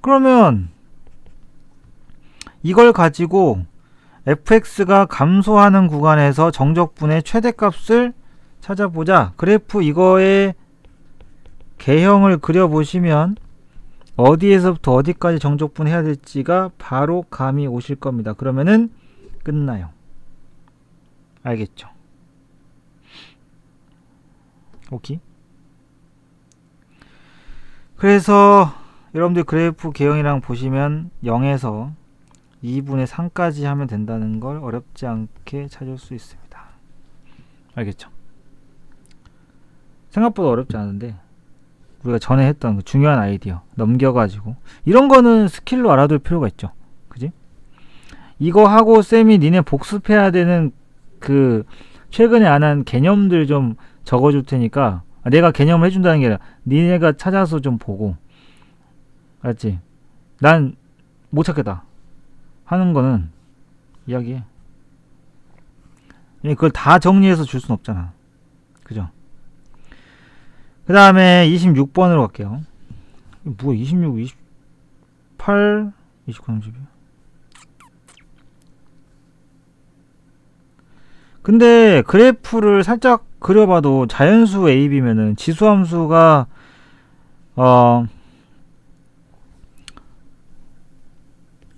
그러면 이걸 가지고 fx가 감소하는 구간에서 정적분의 최대값을 찾아보자. 그래프 이거의 개형을 그려보시면 어디에서부터 어디까지 정적분 해야 될지가 바로 감이 오실 겁니다. 그러면은 끝나요. 알겠죠? 오케이? 그래서 여러분들 그래프 개형이랑 보시면 0에서 2분의 3까지 하면 된다는 걸 어렵지 않게 찾을 수 있습니다. 알겠죠? 생각보다 어렵지 않은데 우리가 전에 했던 그 중요한 아이디어 넘겨가지고 이런 거는 스킬로 알아둘 필요가 있죠. 그지? 이거 하고 쌤이 니네 복습해야 되는 그 최근에 안 한 개념들 좀 적어줄 테니까 내가 개념을 해준다는 게 아니라 니네가 찾아서 좀 보고. 알았지? 난 못 찾겠다 하는 거는 이야기해. 그걸 다 정리해서 줄 순 없잖아. 그죠? 그 다음에 26번으로 갈게요. 뭐야 26, 28, 29, 30이야. 근데 그래프를 살짝 그려봐도 자연수 AB면은 지수함수가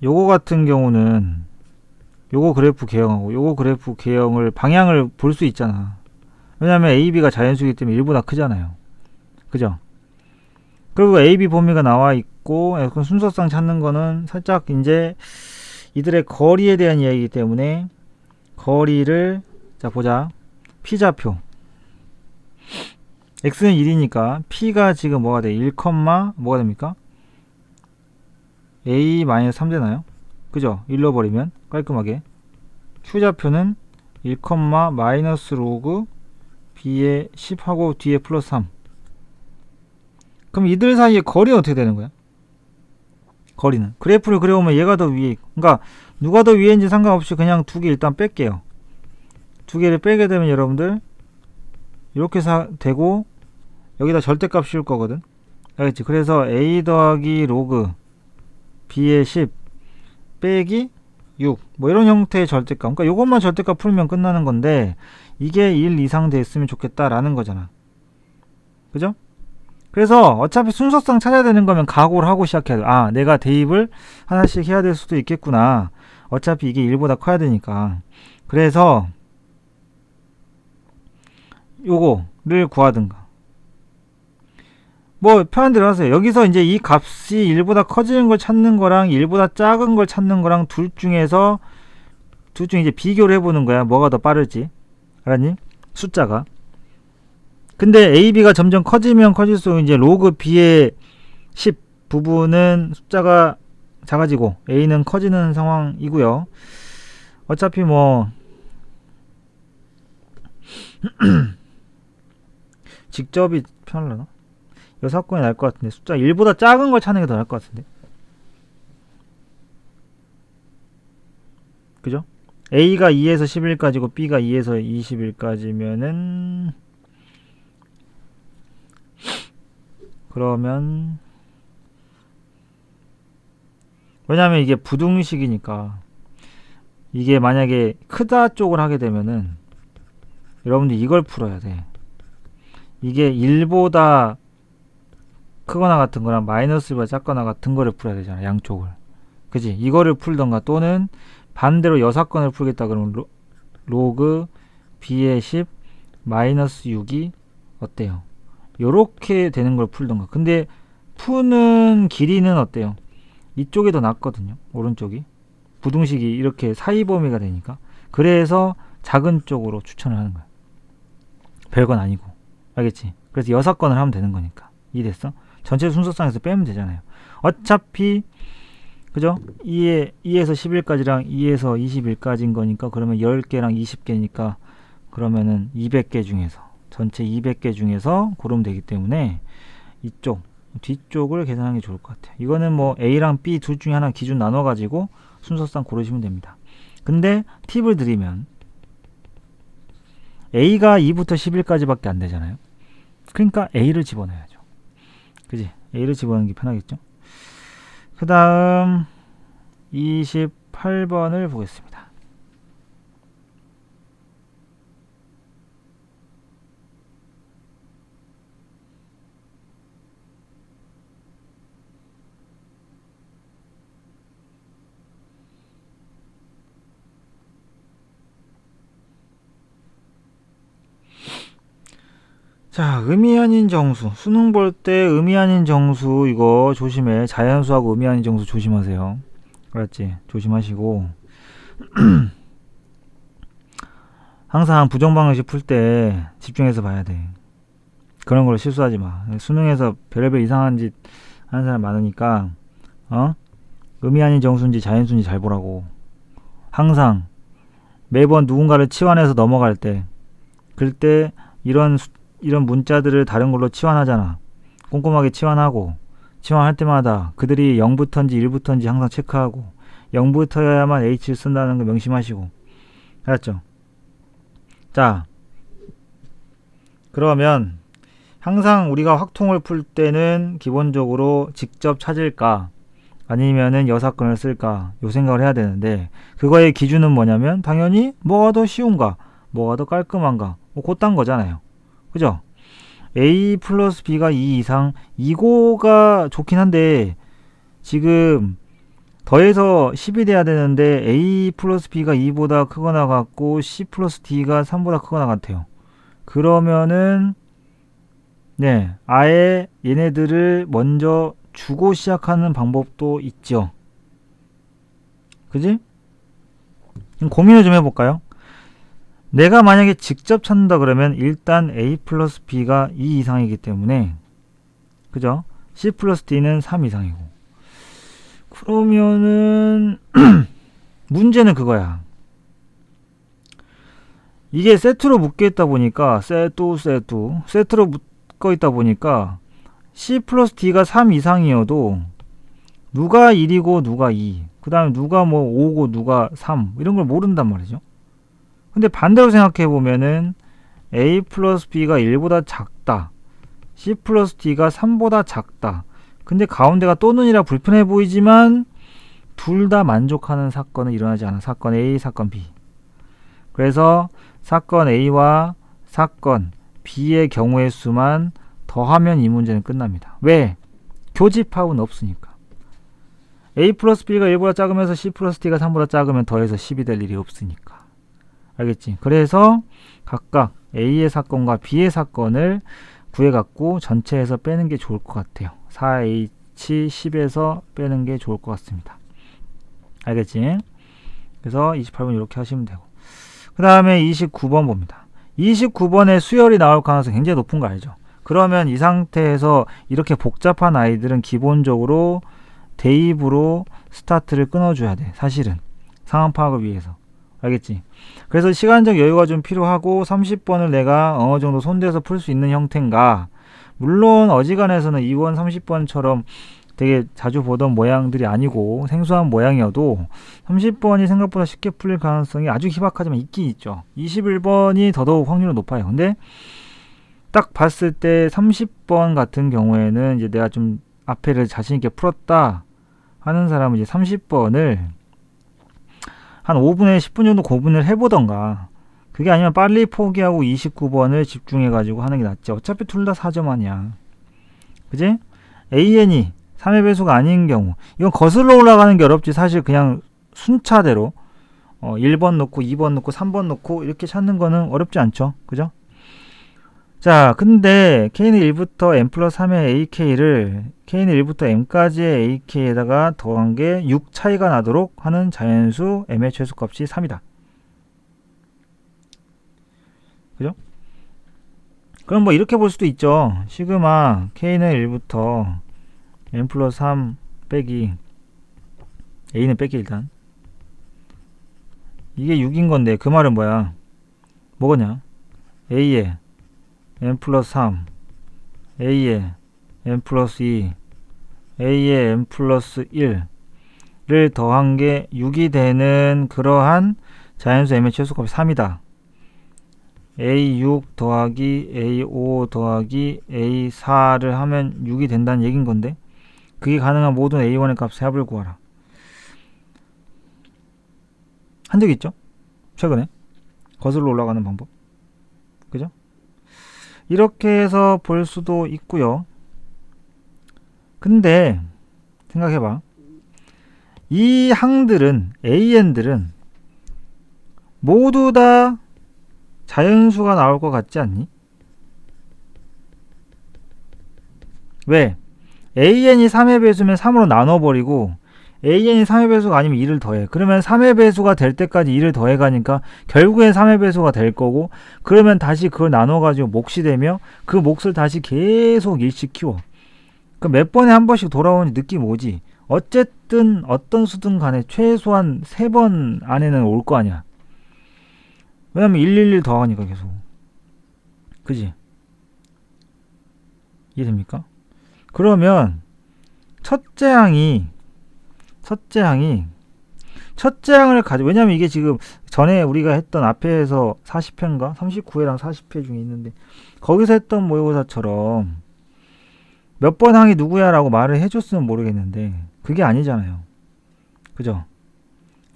요거 같은 경우는 요거 그래프 개형하고 요거 그래프 개형을 방향을 볼 수 있잖아. 왜냐면 AB가 자연수이기 때문에 1보다 크잖아요. 그죠? 그리고 AB 범위가 나와 있고 순서상 찾는 거는 살짝 이제 이들의 거리에 대한 이야기이기 때문에 거리를 자 보자. P좌표 X는 1이니까 P가 지금 뭐가 돼? 1, 뭐가 됩니까? A-3 되나요? 그죠? 일러버리면 깔끔하게 Q좌표는 1, 마이너스 로그 B에 10하고 뒤에 플러스 3. 그럼 이들 사이의 거리는 어떻게 되는 거야? 거리는 그래프를 그려보면 얘가 더 위에 있고, 그러니까 누가 더 위에인지 상관없이 그냥 두 개 일단 뺄게요. 두 개를 빼게 되면 여러분들 이렇게 되고 여기다 절대값 씌울 거거든. 알겠지? 그래서 A 더하기 로그 B의 10 빼기 6 뭐 이런 형태의 절대값. 그러니까 요것만 절대값 풀면 끝나는 건데 이게 1 이상 됐으면 좋겠다라는 거잖아. 그죠? 그래서 어차피 순서상 찾아야 되는 거면 각오를 하고 시작해야 돼. 아, 내가 대입을 하나씩 해야 될 수도 있겠구나. 어차피 이게 1보다 커야 되니까. 그래서 요거를 구하든가. 뭐 편한 대로 하세요. 여기서 이제 이 값이 1보다 커지는 걸 찾는 거랑 1보다 작은 걸 찾는 거랑 둘 중에 이제 비교를 해보는 거야. 뭐가 더 빠르지? 알았니? 숫자가. 근데 AB가 점점 커지면 커질수록 이제 로그 B의 10 부분은 숫자가 작아지고 A는 커지는 상황이고요. 어차피 뭐 직접이 편하려나? 이 사건이 날 것 같은데 숫자 1보다 작은 걸 찾는 게 더 나을 것 같은데. 그죠? A가 2에서 11까지고 B가 2에서 21까지면은 그러면 왜냐면 이게 부등식이니까 이게 만약에 크다 쪽을 하게 되면은 여러분들 이걸 풀어야 돼. 이게 1보다 크거나 같은 거랑 마이너스 1보다 작거나 같은 거를 풀어야 되잖아. 양쪽을. 그치? 이거를 풀던가 또는 반대로 여사건을 풀겠다 그러면 로그 B의 10 마이너스 6이 어때요? 요렇게 되는 걸 풀던가. 근데 푸는 길이는 어때요? 이쪽이 더 낫거든요. 오른쪽이. 부등식이 이렇게 사이 범위가 되니까. 그래서 작은 쪽으로 추천을 하는 거야. 별건 아니고. 알겠지? 그래서 6건을 하면 되는 거니까. 이해됐어? 전체 순서상에서 빼면 되잖아요. 어차피 그죠? 2에서 11까지랑 2에서 21까지인 거니까 그러면 10개랑 20개니까 그러면은 200개 중에서 전체 200개 중에서 고르면 되기 때문에 이쪽 뒤쪽을 계산하는 게 좋을 것 같아요. 이거는 뭐 A랑 B 둘 중에 하나 기준 나눠 가지고 순서상 고르시면 됩니다. 근데 팁을 드리면 A가 2부터 11까지 밖에 안 되잖아요. 그러니까 A를 집어넣어야죠. 그지? A를 집어넣는 게 편하겠죠? 그 다음 28번을 보겠습니다. 자, 의미 아닌 정수. 수능 볼 때 의미 아닌 정수 이거 조심해. 자연수하고 의미 아닌 정수 조심하세요. 알았지? 조심하시고 항상 부정방정식 풀 때 집중해서 봐야 돼. 그런 걸 실수하지 마. 수능에서 별의별 이상한 짓 하는 사람 많으니까 의미 아닌 정수인지 자연수인지 잘 보라고. 항상 매번 누군가를 치환해서 넘어갈 때 그때 이런 문자들을 다른 걸로 치환하잖아. 꼼꼼하게 치환하고 치환할 때마다 그들이 0부터인지 1부터인지 항상 체크하고 0부터여야만 H를 쓴다는 거 명심하시고. 알았죠? 자, 그러면 항상 우리가 확통을 풀 때는 기본적으로 직접 찾을까 아니면은 여사건을 쓸까 요 생각을 해야 되는데 그거의 기준은 뭐냐면 당연히 뭐가 더 쉬운가 뭐가 더 깔끔한가 뭐 그딴 거잖아요. 그죠? A 플러스 B가 2 이상 이거가 좋긴 한데 지금 더해서 10이 돼야 되는데 A 플러스 B가 2보다 크거나 같고 C 플러스 D가 3보다 크거나 같아요. 그러면은 네, 아예 얘네들을 먼저 주고 시작하는 방법도 있죠. 그지? 고민을 좀 해볼까요? 내가 만약에 직접 찾는다 그러면 일단 A 플러스 B가 2 이상이기 때문에 그죠? C 플러스 D는 3 이상이고 그러면은 문제는 그거야. 이게 세트로 묶여 있다 보니까 세트로 묶여 있다 보니까 C 플러스 D가 3 이상이어도 누가 1이고 누가 2 그 다음에 누가 뭐 5고 누가 3 이런 걸 모른단 말이죠. 근데 반대로 생각해 보면은 A 플러스 B가 1보다 작다. C 플러스 D가 3보다 작다. 근데 가운데가 또는이라 불편해 보이지만 둘 다 만족하는 사건은 일어나지 않아. 사건 A, 사건 B. 그래서 사건 A와 사건 B의 경우의 수만 더하면 이 문제는 끝납니다. 왜? 교집합은 없으니까. A 플러스 B가 1보다 작으면서 C 플러스 D가 3보다 작으면 더해서 10이 될 일이 없으니까. 알겠지? 그래서 각각 A의 사건과 B의 사건을 구해갖고 전체에서 빼는 게 좋을 것 같아요. 4H 10에서 빼는 게 좋을 것 같습니다. 알겠지? 그래서 28번 이렇게 하시면 되고 그 다음에 29번 봅니다. 29번에 수열이 나올 가능성이 굉장히 높은 거 알죠? 그러면 이 상태에서 이렇게 복잡한 아이들은 기본적으로 대입으로 스타트를 끊어줘야 돼. 사실은 상황 파악을 위해서. 알겠지? 그래서 시간적 여유가 좀 필요하고 30번을 내가 어느 정도 손대서 풀 수 있는 형태인가. 물론 어지간해서는 2번 30번처럼 되게 자주 보던 모양들이 아니고 생소한 모양이어도 30번이 생각보다 쉽게 풀릴 가능성이 아주 희박하지만 있긴 있죠. 21번이 더더욱 확률은 높아요. 근데 딱 봤을 때 30번 같은 경우에는 이제 내가 좀 앞에를 자신있게 풀었다 하는 사람은 이제 30번을 한 5분에 10분 정도 고분을 해보던가 그게 아니면 빨리 포기하고 29번을 집중해가지고 하는 게 낫지. 어차피 둘 다 4점 아니야. 그지? AN이 3의 배수가 아닌 경우 이건 거슬러 올라가는 게 어렵지. 사실 그냥 순차대로 1번 놓고 2번 놓고 3번 놓고 이렇게 찾는 거는 어렵지 않죠. 그죠? 자, 근데 k는 1부터 m 플러스 3의 ak를 k는 1부터 m까지의 ak에다가 더한 게 6 차이가 나도록 하는 자연수 m의 최소값이 3이다. 그죠? 그럼 뭐 이렇게 볼 수도 있죠. 시그마 k는 1부터 m 플러스 3 빼기 a는 빼기 일단 이게 6인 건데 그 말은 뭐야? 뭐거냐? a에 m 플러스 3 a에 m 플러스 2 a에 m 플러스 1를 더한 게 6이 되는 그러한 자연수 m의 최소값이 3이다. a6 더하기 a5 더하기 a4를 하면 6이 된다는 얘긴 건데 그게 가능한 모든 a1의 값의 합을 구하라. 한 적 있죠? 최근에 거슬러 올라가는 방법. 그죠? 이렇게 해서 볼 수도 있고요. 근데 생각해봐. 이 항들은 AN들은 모두 다 자연수가 나올 것 같지 않니? 왜? AN이 3의 배수면 3으로 나눠버리고 AN이 3의 배수가 아니면 2를 더해. 그러면 3의 배수가 될 때까지 2를 더해가니까 결국엔 3의 배수가 될 거고 그러면 다시 그걸 나눠가지고 몫이 되며 그 몫을 다시 계속 일씩 키워. 그럼 몇 번에 한 번씩 돌아오는 느낌이 오지. 어쨌든 어떤 수든 간에 최소한 3번 안에는 올 거 아니야. 왜냐면 111 더하니까 계속. 그지? 이해됩니까? 그러면 첫째 항을 가지고, 왜냐면 이게 지금 전에 우리가 했던 앞에서 40회인가 39회랑 40회 중에 있는데 거기서 했던 모의고사처럼 몇 번 항이 누구야 라고 말을 해줬으면 모르겠는데 그게 아니잖아요. 그죠?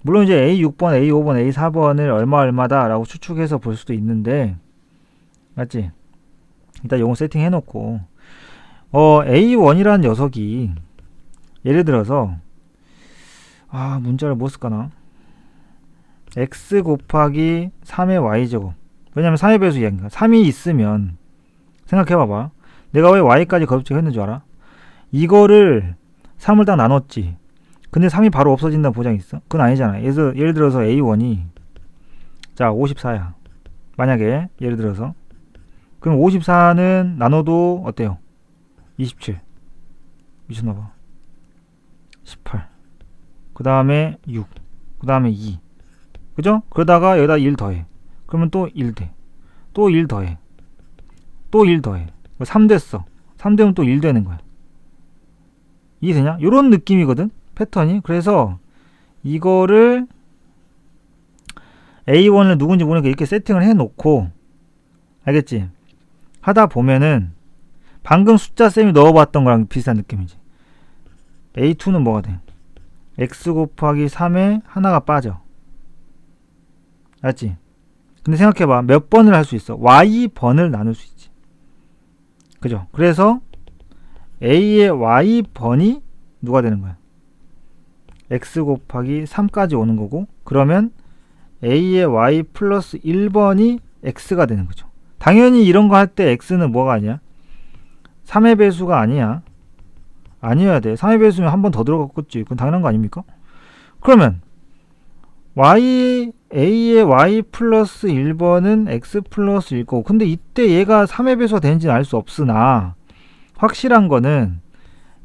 물론 이제 A6번, A5번, A4번을 얼마다 라고 추측해서 볼 수도 있는데 맞지? 일단 요거 세팅 해놓고 A1이라는 녀석이 예를 들어서 문자를 뭐 쓸까나? x 곱하기 3의 y제곱. 왜냐면 3의 배수 이야기인가. 3이 있으면 생각해봐봐. 내가 왜 y까지 거듭제곱 했는 줄 알아? 이거를 3을 딱 나눴지. 근데 3이 바로 없어진다는 보장이 있어? 그건 아니잖아. 예를 들어서 A1이 자 54야. 만약에 예를 들어서 그럼 54는 나눠도 어때요? 27. 미쳤나봐. 18. 그 다음에 6. 그 다음에 2. 그죠? 그러다가 여기다 1 더해. 그러면 또 1 돼. 또 1 더해. 또 1 더해. 3 됐어. 3 되면 또 1 되는 거야. 이해되냐? 요런 느낌이거든? 패턴이. 그래서 이거를 A1을 누군지 모르니까 이렇게 세팅을 해놓고 알겠지? 하다 보면은 방금 숫자 쌤이 넣어봤던 거랑 비슷한 느낌이지. A2는 뭐가 돼? x 곱하기 3에 하나가 빠져. 알았지? 근데 생각해봐. 몇 번을 할 수 있어? y번을 나눌 수 있지. 그죠? 그래서 a의 y번이 누가 되는 거야? x 곱하기 3까지 오는 거고 그러면 a의 y 플러스 1번이 x가 되는 거죠. 당연히 이런 거 할 때 x는 뭐가 아니야? 3의 배수가 아니야. 아니어야 돼. 3의 배수면 한 번 더 들어갔겠지. 그건 당연한 거 아닙니까? 그러면 a의 y 플러스 1번은 x 플러스 1고 근데 이때 얘가 3의 배수가 되는지는 알 수 없으나 확실한 거는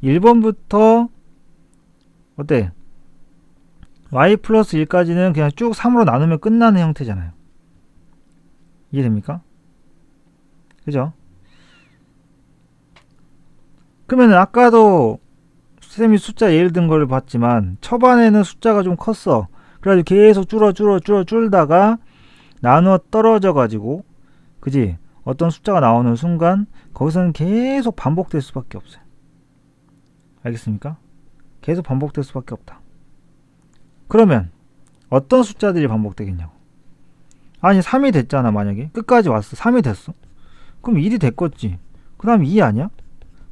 1번부터 어때? y 플러스 1까지는 그냥 쭉 3으로 나누면 끝나는 형태잖아요. 이해됩니까? 그죠? 그러면 아까도 쌤이 숫자 예를 든 거를 봤지만 초반에는 숫자가 좀 컸어. 그래가지고 계속 줄다가 나누어 떨어져 가지고 그지? 어떤 숫자가 나오는 순간 거기서는 계속 반복될 수밖에 없어요. 알겠습니까? 계속 반복될 수밖에 없다. 그러면 어떤 숫자들이 반복되겠냐고. 아니 3이 됐잖아. 만약에 끝까지 왔어. 3이 됐어. 그럼 1이 됐겠지. 그 다음 2 아니야?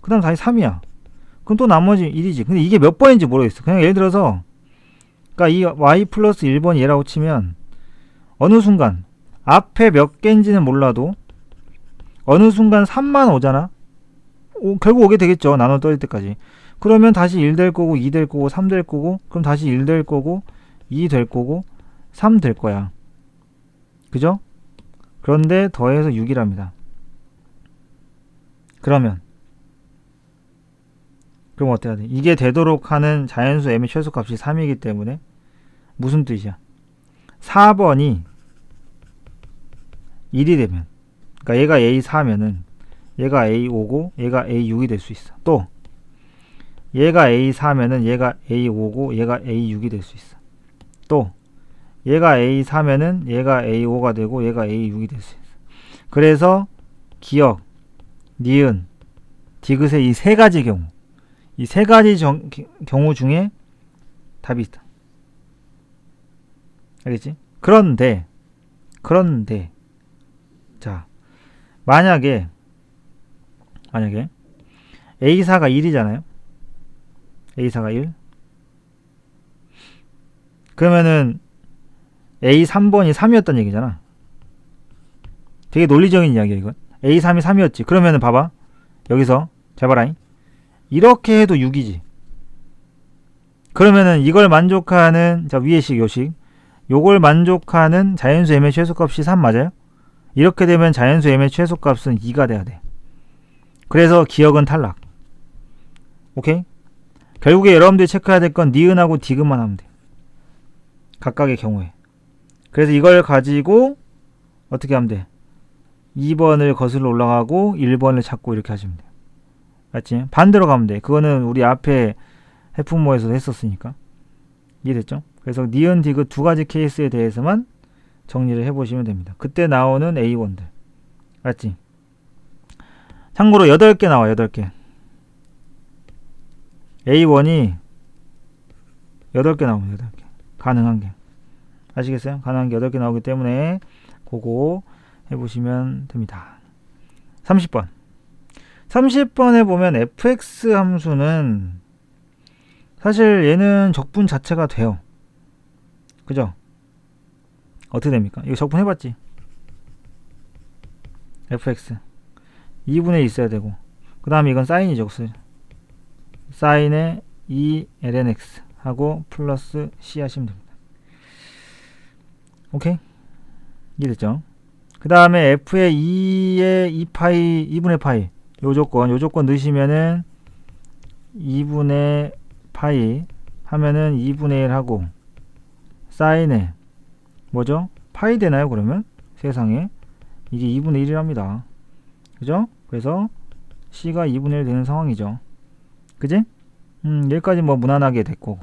그 다음 다시 3이야. 그럼 또 나머지 1이지. 근데 이게 몇 번인지 모르겠어. 그냥 예를 들어서 그러니까 이 y 플러스 1번이 얘라고 치면 어느 순간 앞에 몇 개인지는 몰라도 어느 순간 3만 오잖아. 결국 오게 되겠죠. 나눠 떨어질 때까지. 그러면 다시 1 될 거고 2 될 거고 3 될 거고 그럼 다시 1 될 거고 2 될 거고 3 될 거야. 그죠? 그런데 더해서 6이랍니다. 그럼 어떻게 해야 돼? 이게 되도록 하는 자연수 m의 최소값이 3이기 때문에 무슨 뜻이야? 4번이 1이 되면, 그러니까 얘가 A4면은 얘가 A5고 얘가 A6이 될 수 있어. 또 얘가 A4면은 얘가 A5고 얘가 A6이 될 수 있어. 또 얘가 A4면은 얘가 A5가 되고 얘가 A6이 될 수 있어. 그래서 기억, 니은, 디귿의 이 세 가지 경우, 이 세 가지 경우 중에 답이 있다. 알겠지? 그런데 자, 만약에 A4가 1이잖아요. A4가 1. 그러면은 A3번이 3이었단 얘기잖아. 되게 논리적인 이야기야, 이건. A3이 3이었지. 그러면은 봐봐. 여기서 잘 봐라잉. 이렇게 해도 6이지. 그러면은 이걸 만족하는, 자, 위의 식, 요식. 요걸 만족하는 자연수 m의 최소값이 3 맞아요? 이렇게 되면 자연수 m의 최소값은 2가 돼야 돼. 그래서 기억은 탈락. 오케이? 결국에 여러분들이 체크해야 될 건 니은하고 디귿만 하면 돼. 각각의 경우에. 그래서 이걸 가지고 어떻게 하면 돼? 2번을 거슬러 올라가고 1번을 찾고 이렇게 하시면 돼요. 맞지? 반대로 가면 돼. 그거는 우리 앞에 해풍모에서도 했었으니까. 이해됐죠? 그래서 니은, 디귿 두 가지 케이스에 대해서만 정리를 해보시면 됩니다. 그때 나오는 A1들. 맞지? 참고로 8개 나와, 8개. A1이 8개 나옵니다, 8개. 가능한 게. 아시겠어요? 가능한 게 8개 나오기 때문에 그거 해보시면 됩니다. 30번. 30번에 보면 fx 함수는 사실 얘는 적분 자체가 돼요. 그죠? 어떻게 됩니까? 이거 적분 해봤지? fx 2분의 1 있어야 되고 그 다음에 이건 사인이죠. 사인에 2lnx 하고 플러스 c 하시면 됩니다. 오케이? 이해됐죠? 그 다음에 f의 2의 2파이 2분의 파이 요 조건 넣으시면은 2분의 파이 하면은 2분의 1 하고 사인에 뭐죠? 파이 되나요? 그러면 세상에 이게 2분의 1이랍니다. 그죠? 그래서 c가 2분의 1 되는 상황이죠. 그지? 여기까지 뭐 무난하게 됐고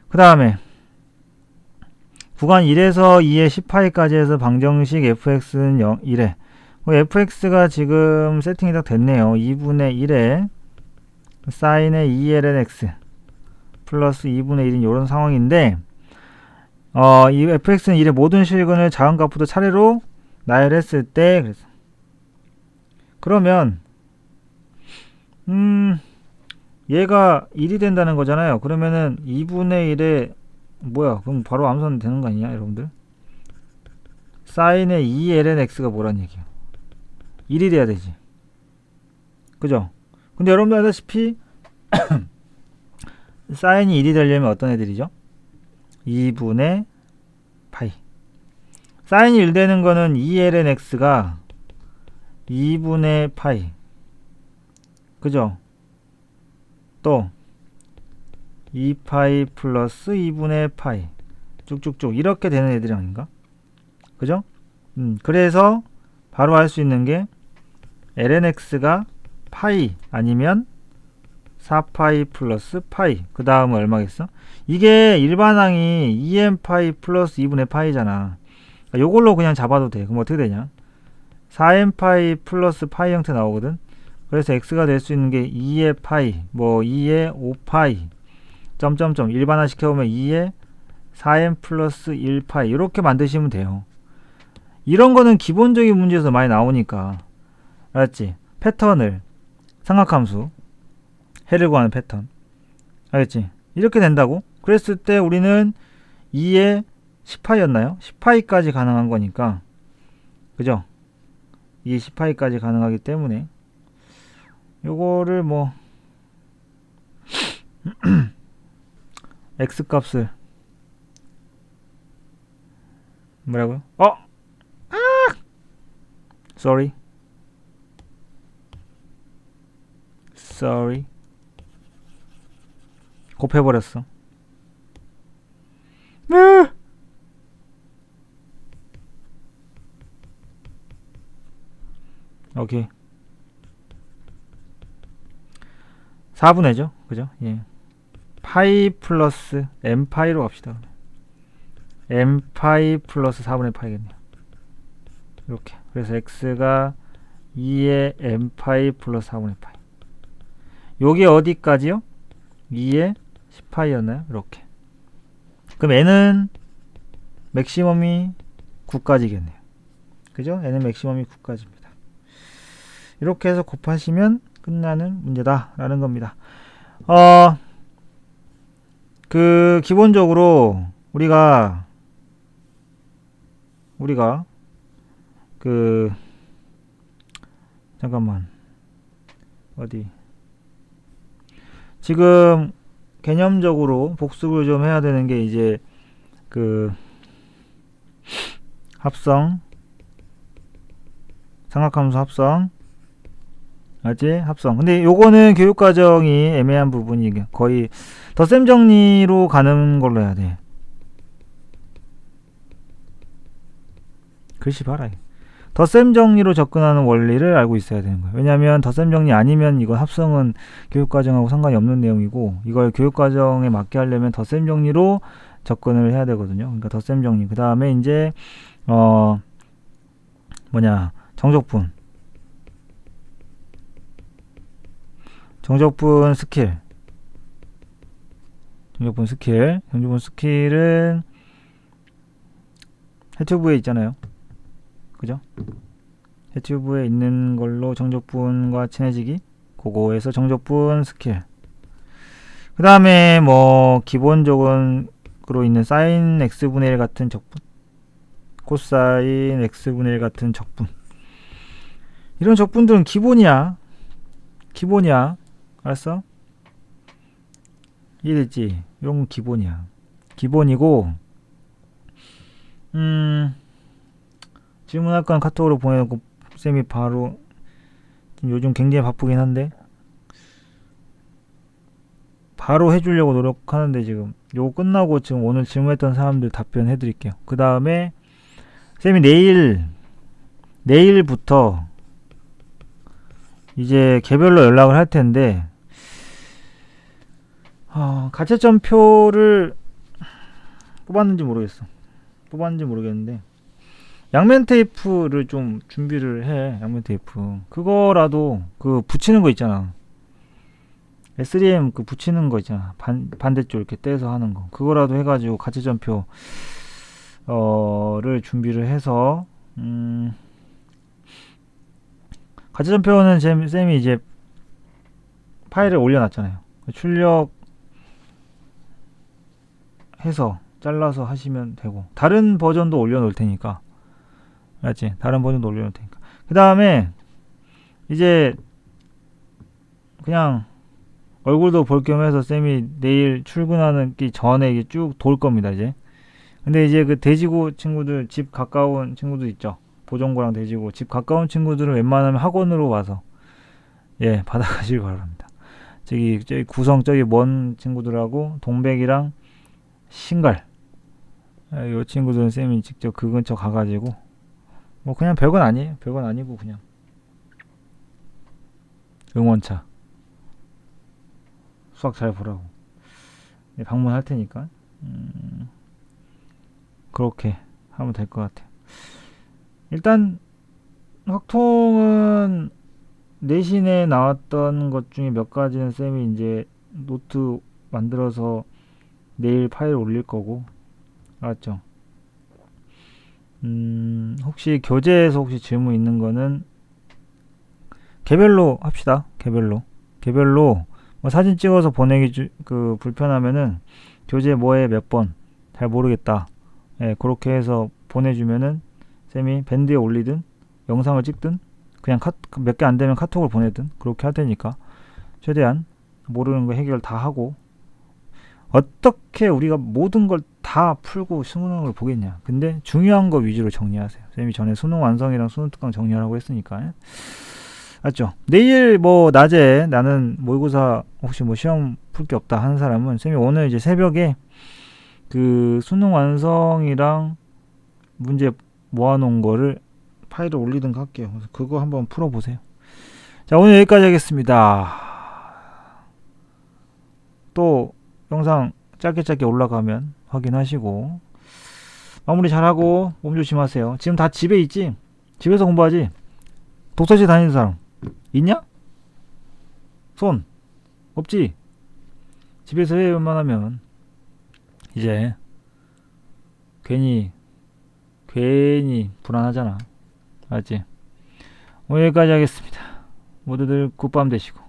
그 다음에 구간 1에서 2의 10파이까지 해서 방정식 fx는 1에 fx가 지금 세팅이 딱 됐네요. 2분의 1에 사인의 2lnx 플러스 2분의 1인 이런 상황인데 이 fx는 1의 모든 실근을 작은 값부터 차례로 나열했을 때 그러면 얘가 1이 된다는 거잖아요. 그러면은 2분의 1에 뭐야? 그럼 바로 암산이 되는 거 아니냐, 여러분들? 사인의 2lnx가 뭐란 얘기야? 1이 돼야 되지. 그죠? 근데 여러분들 알다시피 사인이 1이 되려면 어떤 애들이죠? 2분의 파이. 사인이 1 되는 거는 2lnx가 2분의 파이. 그죠? 또 2파이 플러스 2분의 파이 쭉쭉쭉 이렇게 되는 애들이 아닌가? 그죠? 그래서 바로 할 수 있는 게 lnx가 파이 아니면 4파이 플러스 파이 그 다음은 얼마겠어? 이게 일반항이 2n파이 플러스 2분의 파이잖아. 요걸로 그냥 잡아도 돼. 그럼 어떻게 되냐? 4n파이 플러스 파이 형태 나오거든. 그래서 x가 될 수 있는 게 2의 파이, 뭐 2의 5파이, 점점점 일반화 시켜보면 2의 4n 플러스 1파이 이렇게 만드시면 돼요. 이런 거는 기본적인 문제에서 많이 나오니까 알았지? 패턴을 삼각함수 해를 구하는 패턴 알겠지? 이렇게 된다고? 그랬을 때 우리는 2의 10파이였나요? 10파이까지 가능한 거니까 그죠? 이게 10파이까지 가능하기 때문에 요거를 뭐 x 값을 뭐라고요? sorry 곱해버렸어. 오케이. 4분의죠 그죠? 예. 파이 플러스 m파이로 갑시다. m파이 플러스 4분의 파이겠네요. 이렇게. 그래서 x가 2의 m파이 플러스 4분의 파이. 요게 어디까지요? 2의 10파이였나요? 이렇게. 그럼 n은 맥시멈이 9까지겠네요. 그죠? n은 맥시멈이 9까지입니다. 이렇게 해서 곱하시면 끝나는 문제다 라는 겁니다. 기본적으로 우리가 잠깐만 어디 지금 개념적으로 복습을 좀 해야 되는 게 이제 합성 삼각함수 합성 맞지? 합성. 근데 요거는 교육과정이 애매한 부분이 거의 덧셈 정리로 가는 걸로 해야 돼. 글씨 봐라. 덧셈 정리로 접근하는 원리를 알고 있어야 되는 거예요. 왜냐하면 덧셈 정리 아니면 이건 합성은 교육과정하고 상관이 없는 내용이고 이걸 교육과정에 맞게 하려면 덧셈 정리로 접근을 해야 되거든요. 그러니까 덧셈 정리. 그 다음에 이제 정적분 스킬. 정적분 스킬은 해튜브에 있잖아요. 그죠? 해튜브에 있는 걸로 정적분과 친해지기. 그거에서 정적분 스킬. 그 다음에 뭐 기본적으로 있는 사인 x분의 1 같은 적분, 코사인 x분의 1 같은 적분. 이런 적분들은 기본이야. 알았어? 이해됐지? 이런 건 기본이야. 기본이고 질문할 건 카톡으로 보내놓고 쌤이 바로 요즘 굉장히 바쁘긴 한데 바로 해주려고 노력하는데 지금 요거 끝나고 지금 오늘 질문했던 사람들 답변 해드릴게요. 그 다음에 쌤이 내일부터 이제 개별로 연락을 할 텐데 가채점표를 뽑았는지 모르겠는데 양면 테이프를 좀 준비를 해. 양면 테이프 그거라도 붙이는 거 있잖아. S3M 붙이는 거 있잖아. 반대쪽 이렇게 떼서 하는 거 그거라도 해가지고 가채점표를 준비를 해서 가채점표는 쌤이 이제 파일을 올려놨잖아요. 출력해서 잘라서 하시면 되고 다른 버전도 올려놓을 테니까 알았지? 다른 버전도 올려놓을 테니까 그 다음에 이제 그냥 얼굴도 볼 겸 해서 쌤이 내일 출근하기 전에 이게 쭉 돌 겁니다. 이제 근데 이제 대지고 친구들 집 가까운 친구들 있죠. 보정고랑 대지고 집 가까운 친구들은 웬만하면 학원으로 와서 받아가시길 바랍니다. 저기 구성 저기 먼 친구들하고 동백이랑 신갈 이 친구들은 쌤이 직접 그 근처 가가지고 뭐 그냥 별건 아니고 그냥 응원차 수학 잘 보라고 방문할 테니까 그렇게 하면 될 것 같아요. 일단 확통은 내신에 나왔던 것 중에 몇 가지는 쌤이 이제 노트 만들어서 내일 파일 올릴 거고 알았죠? 혹시 교재에서 혹시 질문 있는 거는 개별로 합시다. 개별로 뭐 사진 찍어서 보내기 불편하면은 교재 뭐에 몇 번 잘 모르겠다. 그렇게 해서 보내주면은 쌤이 밴드에 올리든 영상을 찍든 그냥 몇 개 안 되면 카톡을 보내든 그렇게 하되니까 최대한 모르는 거 해결 다 하고, 어떻게 우리가 모든 걸 다 풀고 수능을 보겠냐. 근데 중요한 거 위주로 정리하세요. 쌤이 전에 수능 완성이랑 수능 특강 정리하라고 했으니까. 맞죠? 내일 뭐 낮에 나는 모의고사 혹시 뭐 시험 풀 게 없다 하는 사람은 쌤이 오늘 이제 새벽에 그 수능 완성이랑 문제 모아놓은 거를 파일을 올리든가 할게요. 그래서 그거 한번 풀어보세요. 자, 오늘 여기까지 하겠습니다. 또 영상 짧게 올라가면 확인하시고 마무리 잘하고 몸 조심하세요. 지금 다 집에 있지? 집에서 공부하지? 독서실 다니는 사람 있냐? 손 없지? 집에서 해. 웬만하면 이제 괜히 불안하잖아. 알지? 오늘 여기까지 하겠습니다. 모두들 굿밤 되시고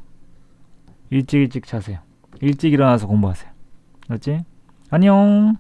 일찍 자세요. 일찍 일어나서 공부하세요. 알지? 안녕.